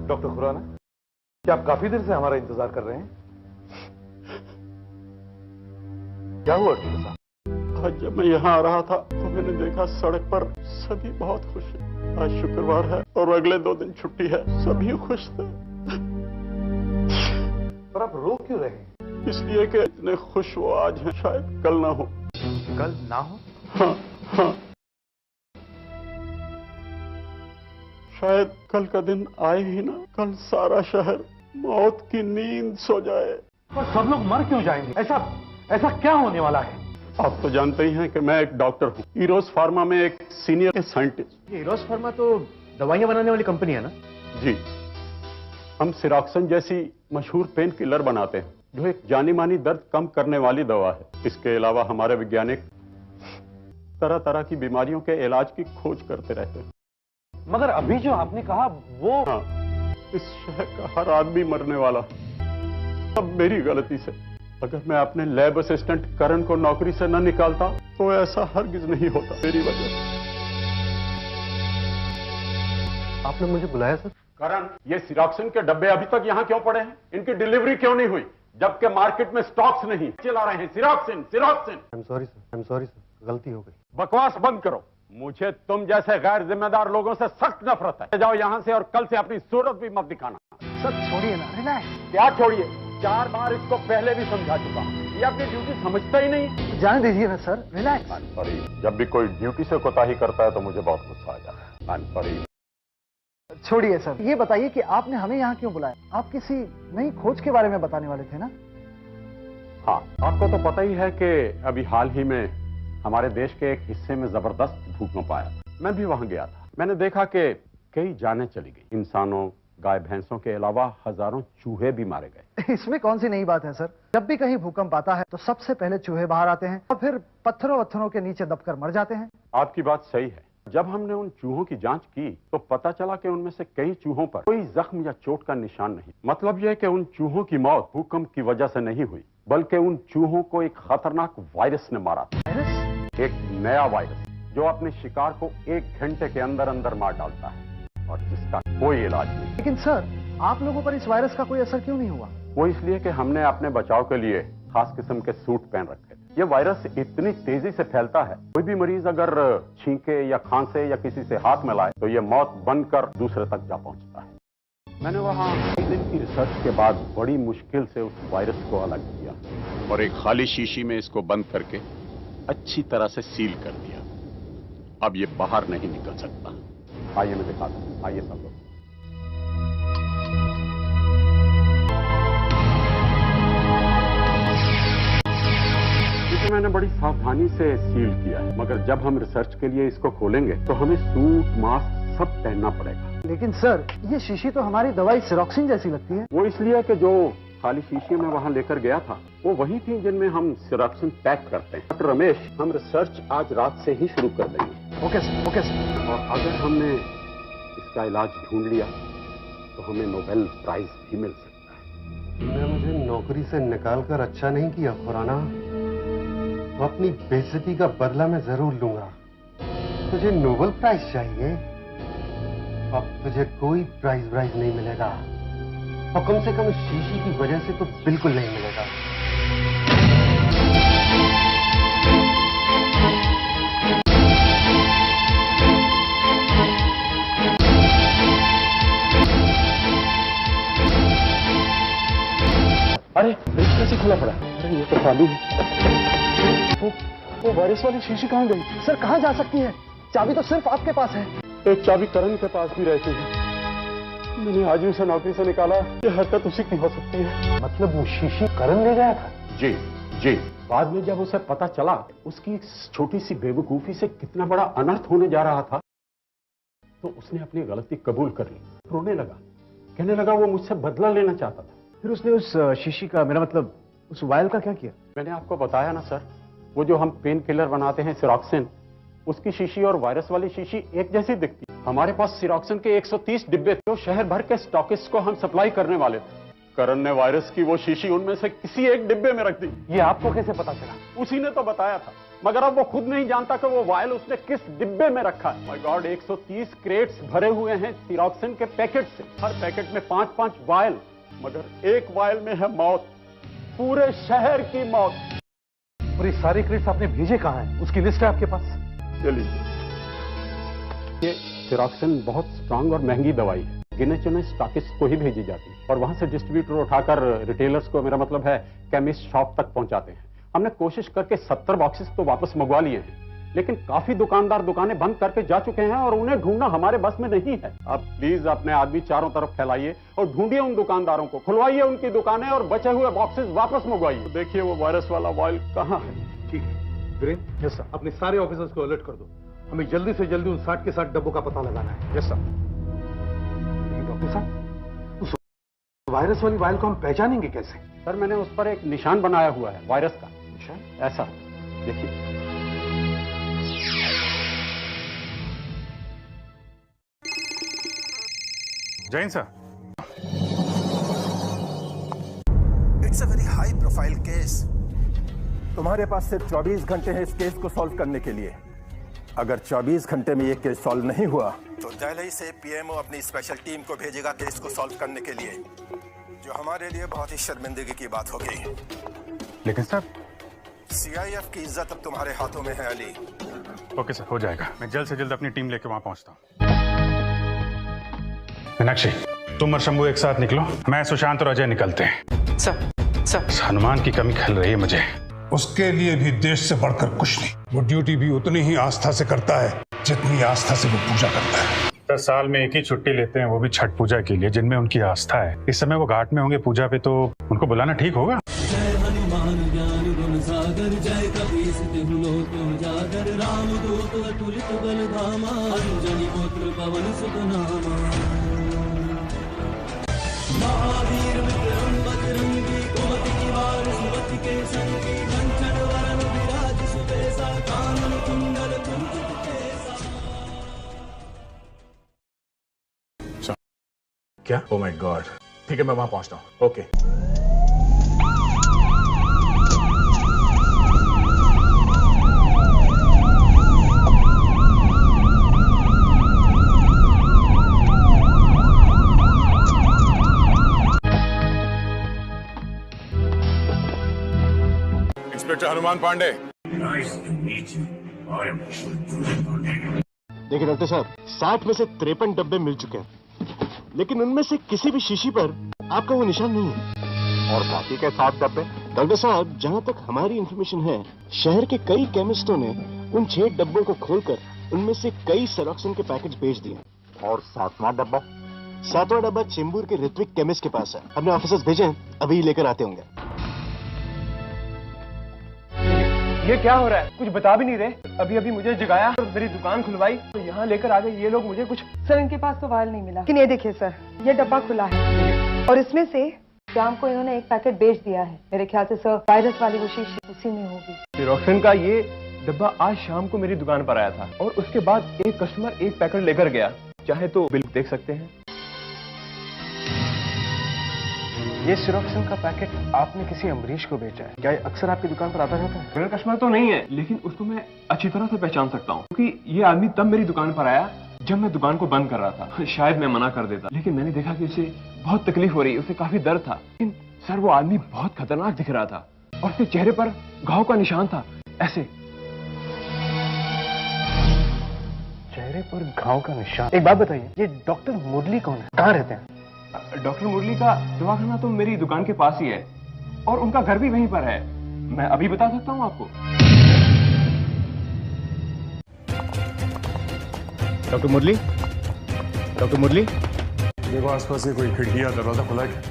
Doctor Khurana, क्या आप काफी देर से हमारा इंतजार कर रहे हैं? क्या हुआ डॉक्टर साहब? आज जब मैं यहाँ आ रहा था तो मैंने देखा सड़क पर सभी बहुत खुश हैं। आज शुक्रवार है और अगले 2 दिन छुट्टी है, सभी खुश थे। पर आप रो क्यों रहे हैं? इसलिए कि इतने खुश वो आज हैं, शायद कल ना हो। कल ना हो? हाँ हाँ, शायद कल का दिन आए ही ना। कल सारा शहर मौत की नींद सो जाए। पर सब लोग मर क्यों जाएंगे? ऐसा क्या होने वाला है? आप तो जानते ही हैं कि मैं एक डॉक्टर हूँ, ईरोस फार्मा में एक सीनियर साइंटिस्ट। ईरोस फार्मा तो दवाइयां बनाने वाली कंपनी है ना? जी, हम सिरॉक्सन जैसी मशहूर पेन किलर बनाते हैं जो एक जानी मानी दर्द कम करने वाली दवा है। इसके अलावा हमारे वैज्ञानिक तरह तरह की बीमारियों के इलाज की खोज करते रहते हैं। मगर अभी जो आपने कहा वो... हाँ, इस शहर का हर आदमी मरने वाला, सब मेरी गलती से। अगर मैं अपने लैब असिस्टेंट करण को नौकरी से न निकालता तो ऐसा हरगिज नहीं होता, मेरी वजह से। आपने मुझे बुलाया सर? करण, ये सिरॉक्सन के डब्बे अभी तक यहाँ क्यों पड़े हैं? इनकी डिलीवरी क्यों नहीं हुई जबकि मार्केट में स्टॉक्स नहीं चला रहे हैं? सिरॉक्सन सिरॉक्सन। आई एम सॉरी सर, गलती हो गई। बकवास बंद करो। मुझे तुम जैसे गैर जिम्मेदार लोगों से सख्त नफरत है। जाओ यहाँ से और कल से अपनी सूरत भी मत दिखाना। सर छोड़िए ना, रिलैक्स। क्या छोड़िए? 4 बार इसको पहले भी समझा चुका हूँ, ये अपनी ड्यूटी समझता ही नहीं। जाने दीजिए ना सर, रिलैक्स। सॉरी, जब भी कोई ड्यूटी से कोताही करता है तो मुझे बहुत गुस्सा आ जाता है। सॉरी। छोड़िए सर, ये बताइए कि आपने हमें यहाँ क्यों बुलाया? आप किसी नई खोज के बारे में बताने वाले थे ना? हाँ, आपको तो पता ही है कि अभी हाल ही में हमारे देश के एक हिस्से में जबरदस्त भूकंप आया। मैं भी वहां गया था। मैंने देखा कि कई जानें चली गई। इंसानों, गाय भैंसों के अलावा हजारों चूहे भी मारे गए। इसमें कौन सी नई बात है सर? जब भी कहीं भूकंप आता है तो सबसे पहले चूहे बाहर आते हैं और फिर पत्थरों के नीचे दबकर मर जाते हैं। आपकी बात सही है। जब हमने उन चूहों की जांच की तो पता चला कि उनमें से कई चूहों पर कोई जख्म या चोट का निशान नहीं। मतलब यह कि उन चूहों की मौत भूकंप की वजह से नहीं हुई, बल्कि उन चूहों को एक खतरनाक वायरस ने मारा था। एक नया वायरस जो अपने शिकार को 1 घंटे के अंदर अंदर मार डालता है और जिसका कोई इलाज नहीं। लेकिन सर, आप लोगों पर इस वायरस का कोई असर क्यों नहीं हुआ? वो इसलिए कि हमने अपने बचाव के लिए खास किस्म के सूट पहन रखे थे। ये वायरस इतनी तेजी से फैलता है, कोई भी मरीज अगर छींके या खांसे या किसी से हाथ मिलाए तो ये मौत बनकर दूसरे तक जा पहुंचता है। मैंने वहां 2 दिन की रिसर्च के बाद बड़ी मुश्किल से उस वायरस को अलग किया और एक खाली शीशी में इसको बंद करके अच्छी तरह से सील कर दिया। अब ये बाहर नहीं निकल सकता। आइए मैं दिखाता हूं, आइए सब लोग। मैंने बड़ी सावधानी से सील किया है, मगर जब हम रिसर्च के लिए इसको खोलेंगे तो हमें सूट, मास्क सब पहनना पड़ेगा। लेकिन सर, ये शीशी तो हमारी दवाई सिरॉक्सिन जैसी लगती है। वो इसलिए कि जो खाली शीशी में वहां लेकर गया था वो वही थी जिनमें हम सिरॉक्सिन पैक करते हैं। डॉक्टर रमेश, हम रिसर्च आज रात से ही शुरू कर देंगे। Okay sir, okay sir. और अगर हमने इसका इलाज ढूंढ लिया तो हमें नोबेल प्राइज भी मिल सकता है। तुमने मुझे नौकरी से निकालकर अच्छा नहीं किया खुराना। तो अपनी बेइज्जती का बदला मैं जरूर लूंगा। तुझे नोबेल प्राइज चाहिए? अब तुझे कोई प्राइज नहीं मिलेगा, और कम से कम इस शीशी की वजह से तो बिल्कुल नहीं मिलेगा। अरे फ्रिज कैसे खुला पड़ा? अरे ये तो खाली है। वो वायरस वाली शीशी कहाँ गई? सर, कहाँ जा सकती है? चाबी तो सिर्फ आपके पास है। एक चाबी करण के पास भी रहती है। मैंने आज उसे नौकरी से निकाला, ये हरकत उसी की हो सकती है। मतलब वो शीशी करण ले गया था? जी जी। बाद में जब उसे पता चला उसकी छोटी सी बेवकूफी से कितना बड़ा अनर्थ होने जा रहा था तो उसने अपनी गलती कबूल कर ली। रोने लगा, कहने लगा वो मुझसे बदला लेना चाहता था। फिर उसने उस शीशी का, मेरा मतलब उस वायल का क्या किया? मैंने आपको बताया ना सर, वो जो हम पेन किलर बनाते हैं सिरॉक्सिन, उसकी शीशी और वायरस वाली शीशी एक जैसी दिखती। हमारे पास सिरॉक्सिन के 130 डिब्बे थे, तो शहर भर के स्टॉकिस्ट को हम सप्लाई करने वाले थे। करण ने वायरस की वो शीशी उनमें से किसी एक डिब्बे में रख दी। ये आपको कैसे पता चला? उसी ने तो बताया था, मगर अब वो खुद नहीं जानता कि वो वायल उसने किस डिब्बे में रखा है। माय गॉड, 130 क्रेट्स भरे हुए हैं सिरोक्सिन के पैकेट से, हर पैकेट में 5-5 वायल, मगर एक वायल में है मौत, पूरे शहर की मौत। और ये सारे क्रेट्स आपने भेजे कहां हैं? उसकी लिस्ट है आपके पास? चलिए, ये सिरोक्सिन बहुत स्ट्रांग और महंगी दवाई है, गिने चुने स्टॉकिस्ट को ही भेजी जाती है और वहां से डिस्ट्रीब्यूटर उठाकर रिटेलर्स को, मेरा मतलब है केमिस्ट शॉप तक पहुंचाते हैं। हमने कोशिश करके 70 बॉक्सेस तो वापस मंगवा लिए हैं, लेकिन काफी दुकानदार दुकानें बंद करके जा चुके हैं और उन्हें ढूंढना हमारे बस में नहीं है। आप प्लीज अपने आदमी चारों तरफ फैलाइए और ढूंढिए उन दुकानदारों को, खुलवाइए उनकी दुकानें और बचे हुए बॉक्सेस वापस मंगवाइए। देखिए वो वायरस वाला वायल कहाँ है। ठीक है वीरेन, यस सर। अपने सारे ऑफिसर्स को अलर्ट कर दो, हमें जल्दी से जल्दी उन 60 के 60 डब्बों का पता लगाना है। Yes sir. डॉक्टर साहब, उस वायरस वाली वायल को हम पहचानेंगे कैसे? सर, मैंने उस पर एक निशान बनाया हुआ है वायरस का। निशान? ऐसा देखिए। Jain sir, it's a very high profile case. तुम्हारे पास सिर्फ 24 घंटे हैं इस केस को सॉल्व करने के लिए। अगर 24 घंटे में ये केस सॉल्व नहीं हुआ तो दिल्ली से पीएमओ अपनी स्पेशल टीम को भेजेगा केस को सॉल्व करने के लिए, जो हमारे लिए बहुत ही शर्मिंदगी की बात होगी। लेकिन सर, सीआईएफ की इज्जत अब तुम्हारे हाथों में है अली। ओके सर, हो जाएगा। मैं जल्द से जल्द अपनी टीम लेके वहां पहुंचता हूँ। मीनाक्षी, तुम और शंभू एक साथ निकलो, मैं, सुशांत और अजय निकलते हैं। सर, हनुमान की कमी खल रही है मुझे। उसके लिए भी देश से बढ़कर कुछ नहीं। वो ड्यूटी भी उतनी ही आस्था से करता है जितनी आस्था से वो पूजा करता है। सर, साल में एक ही छुट्टी लेते हैं, वो भी छठ पूजा के लिए, जिनमें उनकी आस्था है। इस समय वो घाट में होंगे पूजा पे, तो उनको बुलाना ठीक होगा। जय हनुमान ज्ञान गुण सागर, जय कपीस तिहु लोक उजागर, राम दूत अतुलित बल धामा, अंजनी पुत्र पवन सुत नामा। महावीर विक्रम बजरंगी, कुमति निवार सुमति के संगी, कंचन वरन विराज सुबेसा, कानन कुंडल कुंचित केसा। क्या? Oh my God. ठीक है, मैं वहां पहुंचता हूँ। ओके। इंस्पेक्टर हनुमान पांडे। देखिए डॉक्टर साहब, 60 में से 53 डब्बे मिल चुके हैं, लेकिन उनमें से किसी भी शीशी पर आपका वो निशान नहीं है। और बाकी के 7 डब्बे? डॉक्टर साहब, जहाँ तक हमारी इंफॉर्मेशन है, शहर के कई केमिस्टों ने उन 6 डब्बों को खोलकर उनमें से कई सिरोक्सिन के पैकेट बेच दिए। और 7वां डब्बा? 7वां डब्बा चेंबूर के ऋत्विक केमिस्ट के पास है। हमने ऑफिसर्स भेजे हैं, अभी लेकर आते होंगे। ये क्या हो रहा है? कुछ बता भी नहीं रहे। अभी अभी मुझे जगाया और मेरी दुकान खुलवाई, तो यहाँ लेकर आ गए ये लोग मुझे कुछ। सर, इनके पास तो वायल नहीं मिला, लेकिन ये देखिए सर, ये डब्बा खुला है और इसमें से शाम को इन्होंने एक पैकेट बेच दिया है। मेरे ख्याल से सर, वायरस वाली वो शीशी उसी में होगी। सिरोक्सिन का ये डब्बा आज शाम को मेरी दुकान पर आया था और उसके बाद एक कस्टमर एक पैकेट लेकर गया। चाहे तो बिल देख सकते हैं। ये सिरोक्सिन का पैकेट आपने किसी अमरीश को बेचा है। क्या ये अक्सर आपकी दुकान पर आता रहता है? मेरा कस्टमर तो नहीं है, लेकिन उसको मैं अच्छी तरह से पहचान सकता हूँ, क्योंकि ये आदमी तब मेरी दुकान पर आया जब मैं दुकान को बंद कर रहा था। शायद मैं मना कर देता, लेकिन मैंने देखा कि उसे बहुत तकलीफ हो रही है, उसे काफी दर्द था। लेकिन सर, वो आदमी बहुत खतरनाक दिख रहा था और उसके चेहरे पर घाव का निशान था, ऐसे। चेहरे पर घाव का निशान? एक बात बताइए, ये डॉक्टर मुरली कौन है? कहाँ रहते हैं? डॉक्टर मुरली का दवाखाना तो मेरी दुकान के पास ही है और उनका घर भी वहीं पर है। मैं अभी बता सकता हूँ आपको। डॉक्टर मुरली? डॉक्टर मुरली? देखो आसपास से कोई खिड़की या दरवाजा खुला है?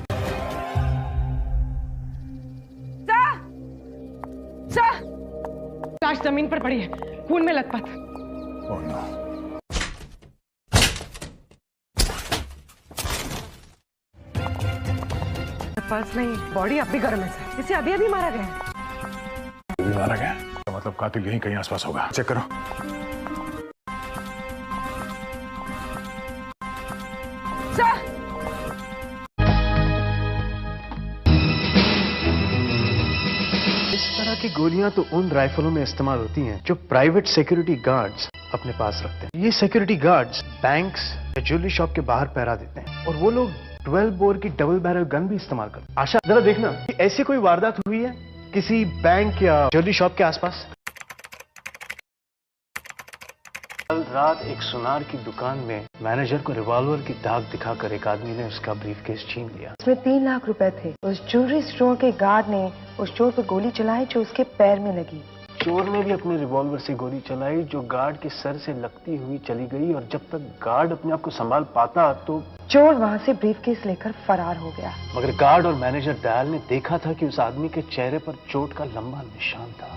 लाश जमीन पर पड़ी है, खून में लथपथ। Oh no. पर्स नहीं, बॉडी अब भी गर्म है सर। इसे अभी अभी मारा गया है। अभी मारा गया? तो मतलब कातिल यहीं कहीं आसपास होगा। चेक करो। गोलियां तो उन राइफलों में इस्तेमाल होती हैं जो प्राइवेट सिक्योरिटी गार्ड्स अपने पास रखते हैं। ये सिक्योरिटी गार्ड्स बैंक्स या ज्वेलरी शॉप के बाहर पहरा देते हैं और वो लोग 12 बोर की डबल बैरल गन भी इस्तेमाल करते हैं। आशा, जरा देखना कि ऐसी कोई वारदात हुई है किसी बैंक या ज्वेलरी शॉप के आसपास? कल रात एक सुनार की दुकान में मैनेजर को रिवॉल्वर की दाग दिखाकर एक आदमी ने उसका ब्रीफकेस छीन लिया। उसमें 3 लाख रुपए थे। उस ज्वेलरी स्टोर के गार्ड ने उस चोर पर गोली चलाई जो उसके पैर में लगी। चोर ने भी अपने रिवॉल्वर से गोली चलाई जो गार्ड के सर से लगती हुई चली गई और जब तक गार्ड अपने आप को संभाल पाता तो चोर वहां से ब्रीफकेस लेकर फरार हो गया। मगर गार्ड और मैनेजर दयाल ने देखा था कि उस आदमी के चेहरे पर चोट का लंबा निशान था।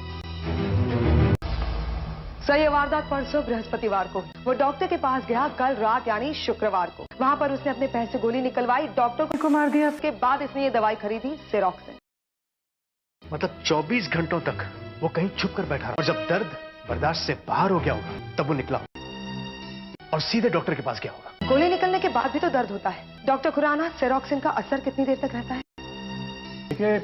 सर, ये वारदात परसों बृहस्पतिवार को वो डॉक्टर के पास गया कल रात यानी शुक्रवार को। वहां पर उसने अपने पैर से गोली निकलवाई, डॉक्टर को मार दिया। उसके बाद इसने ये दवाई खरीदी, सेरोक्सिन। मतलब 24 घंटों तक वो कहीं छुप कर बैठा रहा और जब दर्द बर्दाश्त से बाहर हो गया होगा तब वो निकला और सीधे डॉक्टर के पास गया होगा। गोली निकलने के बाद भी तो दर्द होता है। डॉक्टर खुराना, सेरोक्सिन का असर कितनी देर तक रहता है? देखिए,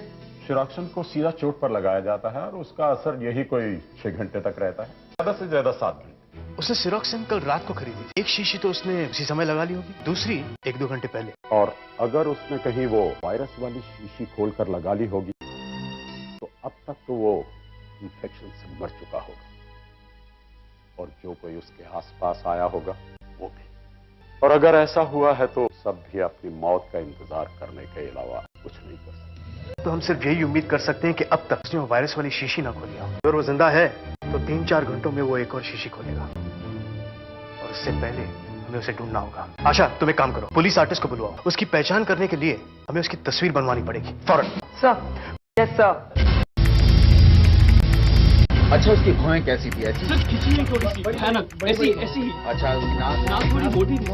सेरोक्सिन को सीधा चोट पर लगाया जाता है और उसका असर यही कोई 6 घंटे तक रहता है, ज्यादा से ज्यादा 7 घंटे। उसने सेरोक्सिन कल रात को खरीदी थी। एक शीशी तो उसने उसी समय लगा ली होगी, दूसरी 1-2 घंटे पहले। और अगर उसने कहीं वो वायरस वाली शीशी खोलकर लगा ली होगी तो अब तक तो वो इन्फेक्शन से मर चुका होगा और जो कोई उसके आसपास आया होगा वो भी। और अगर ऐसा हुआ है तो सब भी अपनी मौत का इंतजार करने के अलावा कुछ नहीं कर सकते। तो हम सिर्फ यही उम्मीद कर सकते हैं कि अब तक उसने वो वायरस वाली शीशी ना खोली हो। अगर वो जिंदा है तो 3-4 घंटों में वो एक और शीशी खोलेगा और उससे पहले हमें उसे ढूंढना होगा। आशा, तुम एक काम करो, पुलिस आर्टिस्ट को बुलवाओ। उसकी पहचान करने के लिए हमें उसकी तस्वीर बनवानी पड़ेगी फौरन। Sir, yes sir. अच्छा, उसकी भौहें कैसी थी? ऐसी? सर, खिंची नहीं, थोड़ी सी भयानक, ऐसी ही। अच्छा, उसकी नाक थोड़ी मोटी थी सर।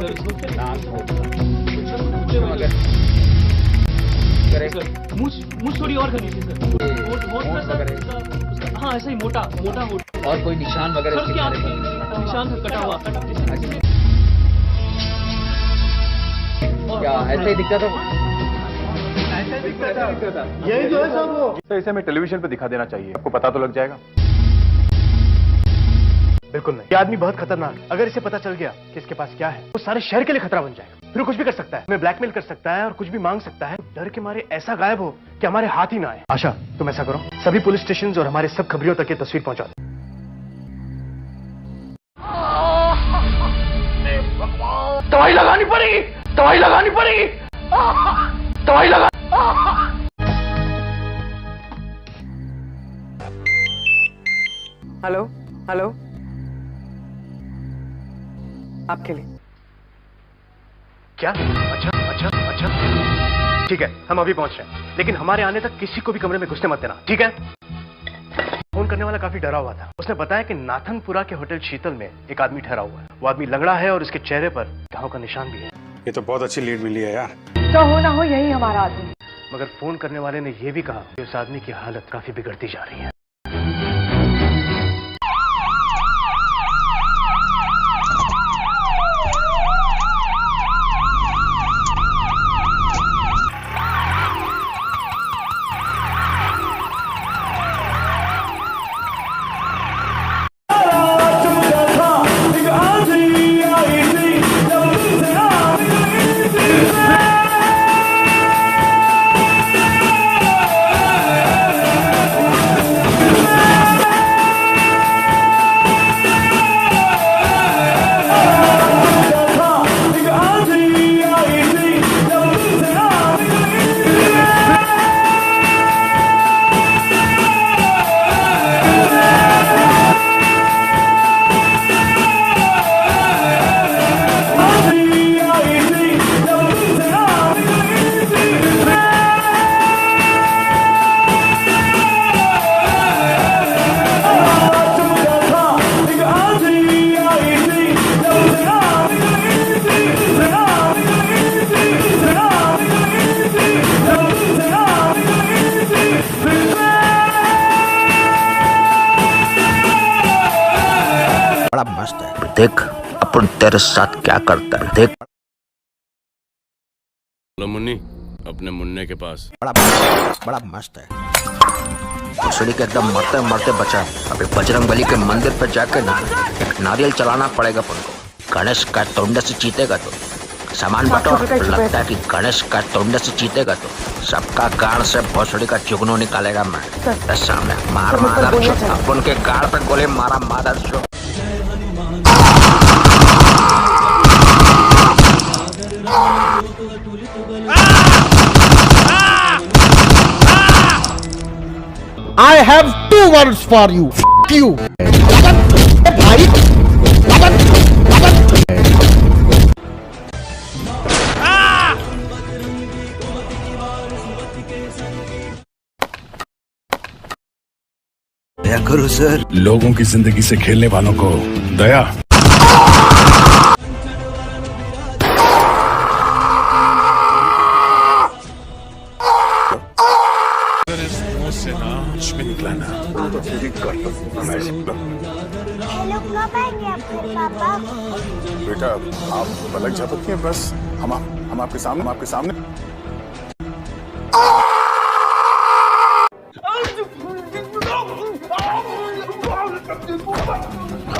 मुझ थोड़ी और करनी थी सर। हाँ, ऐसा ही मोटा होठ। और कोई निशान वगैरह? सर, क्या निशान था? कटा हुआ। क्या ऐसा ही दिखता था? यही जो है सब वो। तो इसे हमें टेलीविजन पे दिखा देना चाहिए, आपको पता तो लग जाएगा। बिल्कुल नहीं, ये आदमी बहुत खतरनाक। अगर इसे पता चल गया कि इसके पास क्या है वो सारे शहर के लिए खतरा बन जाएगा। फिर वो कुछ भी कर सकता है, हमें ब्लैकमेल कर सकता है और कुछ भी मांग सकता है। डर के मारे ऐसा गायब हो कि हमारे हाथ ही ना आए। आशा, तुम ऐसा करो, सभी पुलिस स्टेशन और हमारे सब खबरियों तक ये तस्वीर पहुंचा दो। दवाई लगानी पड़ेगी, दवाई लगानी पड़ेगी, दवाई लगा। हेलो हेलो, आपके लिए। क्या? अच्छा, ठीक है, हम अभी पहुंच रहे हैं, लेकिन हमारे आने तक किसी को भी कमरे में घुसने मत देना, ठीक है? फोन करने वाला काफी डरा हुआ था। उसने बताया कि नाथनपुरा के होटल शीतल में एक आदमी ठहरा हुआ है। वो आदमी लंगड़ा है और उसके चेहरे पर घाव का निशान भी है। ये तो बहुत अच्छी लीड मिली है यार। तो हो ना हो यही हमारा आदमी। मगर फोन करने वाले ने यह भी कहा कि उस आदमी की हालत काफी बिगड़ती जा रही है। बड़ा मस्त है, देख अपन तेरे साथ क्या करता है, देख। मुन्नी, अपने मुन्ने के पास। बड़ा मस्त है। भोसड़ी के एकदम मरते मरते बचा है। अभी बजरंगबली के मंदिर पे जाके ना एक नारियल चलाना पड़ेगा अपन को। गणेश का तोंड से जीतेगा तो सामान बटो। लगता है कि गणेश का तोंड से जीतेगा तो सबका गाड़ से भोसड़ी का जुगनू निकालेगा मैं। सामने मार मादर चो, अपन के गाड़ पे गोली मारा मादर चो। I have two words for you. F you. भाई दया करो सर। लोगों की जिंदगी से खेलने वालों को दया। से ना कुछ भी निकला ना तो तेरी बेटा आप अलग झपकती हैं, बस हम आपके सामने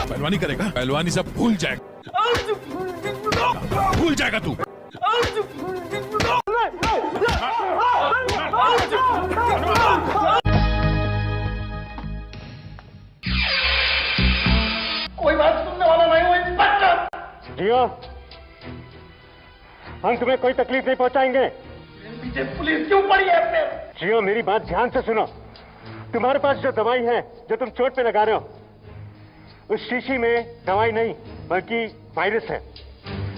पहलवानी करेगा, पहलवानी सब भूल जाएगा तू। कोई बात सुनने वाला नहीं हो इंस्पेक्टर। जियो, हम तुम्हें कोई तकलीफ नहीं पहुंचाएंगे। पीछे पुलिस क्यों पड़ी है फिर? जियो, मेरी बात ध्यान से सुनो। तुम्हारे पास जो दवाई है जो तुम चोट पे लगा रहे हो, उस शीशी में दवाई नहीं बल्कि वायरस है,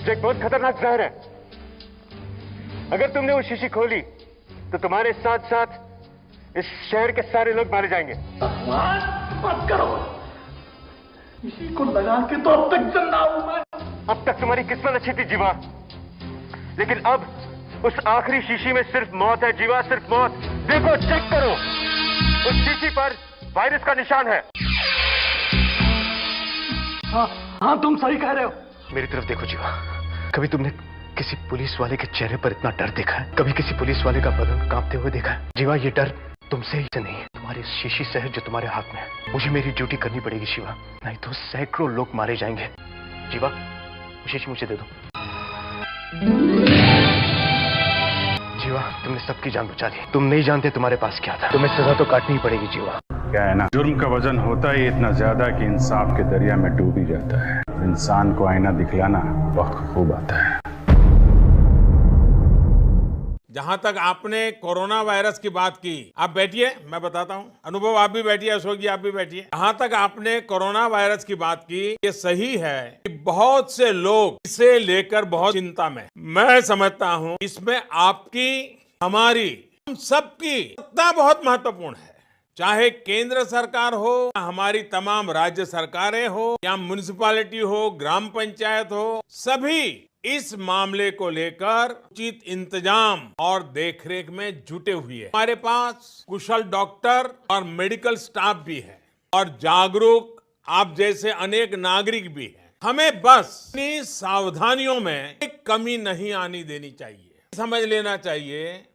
जो एक बहुत खतरनाक जहर है। अगर तुमने वो शीशी खोली तो तुम्हारे साथ साथ इस शहर के सारे लोग मारे जाएंगे। मत करो, इसी को लगा के तो अब तक जिंदा हूं मैं। अब तक तुम्हारी किस्मत अच्छी थी जीवा, लेकिन अब उस आखिरी शीशी में सिर्फ मौत है जीवा, सिर्फ मौत। देखो, चेक करो, उस शीशी पर वायरस का निशान है। हाँ, तुम सही कह रहे हो। मेरी तरफ देखो जीवा, कभी तुमने किसी पुलिस वाले के चेहरे पर इतना डर देखा है? कभी किसी पुलिस वाले का बदन कांपते हुए देखा है? जीवा, ये डर तुमसे ही से नहीं है, तुम्हारी शीशी से है जो तुम्हारे हाथ में है। मुझे मेरी ड्यूटी करनी पड़ेगी शिवा, नहीं तो सैकड़ों लोग मारे जाएंगे। जीवा, शीशी मुझे दे दो। जीवा, तुमने सबकी जान बचा ली। तुम नहीं जानते तुम्हारे पास क्या था। तुम्हें सजा तो काटनी ही पड़ेगी जीवा। क्या है ना, जुर्म का वजन होता ही इतना ज्यादा कि इंसाफ के दरिया में डूब ही जाता है। इंसान को आईना दिखलाना बहुत खूब आता है। जहां तक आपने कोरोना वायरस की बात की, आप बैठिए, मैं बताता हूं। अनुभव, आप भी बैठिए। अशोक जी, आप भी बैठिए। जहां तक आपने कोरोना वायरस की बात की, ये सही है कि बहुत से लोग इसे लेकर बहुत चिंता में। मैं समझता हूं इसमें आपकी, हमारी, हम सबकी सत्ता बहुत महत्वपूर्ण है। चाहे केंद्र सरकार हो, हमारी तमाम राज्य सरकारें हो, या म्युनिसिपैलिटी हो, ग्राम पंचायत हो, सभी इस मामले को लेकर उचित इंतजाम और देखरेख में जुटे हुए हैं। हमारे पास कुशल डॉक्टर और मेडिकल स्टाफ भी है और जागरूक आप जैसे अनेक नागरिक भी हैं। हमें बस अपनी सावधानियों में एक कमी नहीं आनी देनी चाहिए। समझ लेना चाहिए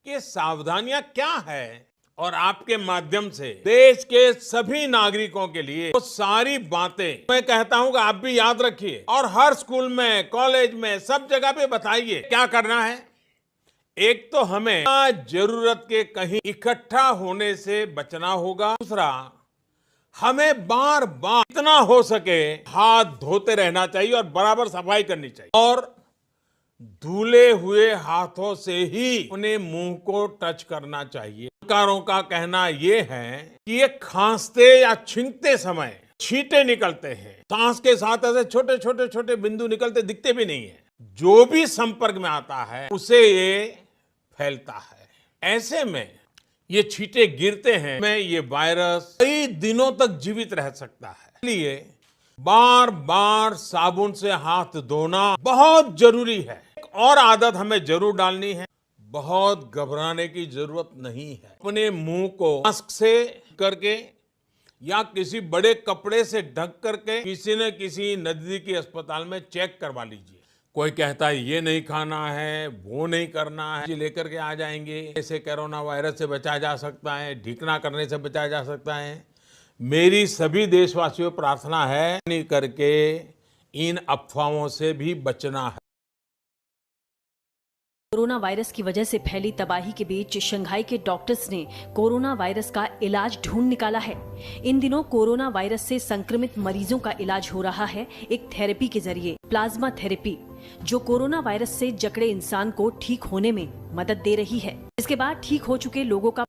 कि सावधानियां क्या है, और आपके माध्यम से देश के सभी नागरिकों के लिए वो सारी बातें मैं कहता हूं कि आप भी याद रखिए और हर स्कूल में, कॉलेज में, सब जगह पे बताइए क्या करना है। एक तो हमें जरूरत के कहीं इकट्ठा होने से बचना होगा। दूसरा, हमें बार बार जितना हो सके हाथ धोते रहना चाहिए और बराबर सफाई करनी चाहिए, और धुले हुए हाथों से ही अपने मुंह को टच करना चाहिए। सरकारों का कहना यह है कि ये खांसते या छींकते समय छींटे निकलते हैं, सांस के साथ ऐसे छोटे छोटे छोटे बिंदु निकलते दिखते भी नहीं है। जो भी संपर्क में आता है उसे ये फैलता है। ऐसे में ये छींटे गिरते हैं, में ये वायरस कई दिनों तक जीवित रह सकता है। इसलिए बार बार साबुन से हाथ धोना बहुत जरूरी है। एक और आदत हमें जरूर डालनी है, बहुत घबराने की जरूरत नहीं है। अपने मुंह को मास्क से करके या किसी बड़े कपड़े से ढक करके किसी न किसी नजदीकी अस्पताल में चेक करवा लीजिए, कोई कहता है ये नहीं खाना है, वो नहीं करना है, ये लेकर के आ जाएंगे, ऐसे कोरोना वायरस से बचा जा सकता है, ढीकना करने से बचा जा सकता है। मेरी सभी देशवासियों को प्रार्थना है, नहीं करके इन अफवाहों से भी बचना है। कोरोना वायरस की वजह से फैली तबाही के बीच शंघाई के डॉक्टर्स ने कोरोना वायरस का इलाज ढूंढ निकाला है। इन दिनों कोरोना वायरस से संक्रमित मरीजों का इलाज हो रहा है एक थेरेपी के जरिए, प्लाज्मा थेरेपी, जो कोरोना वायरस से जकड़े इंसान को ठीक होने में मदद दे रही है। इसके बाद ठीक हो चुके लोगों का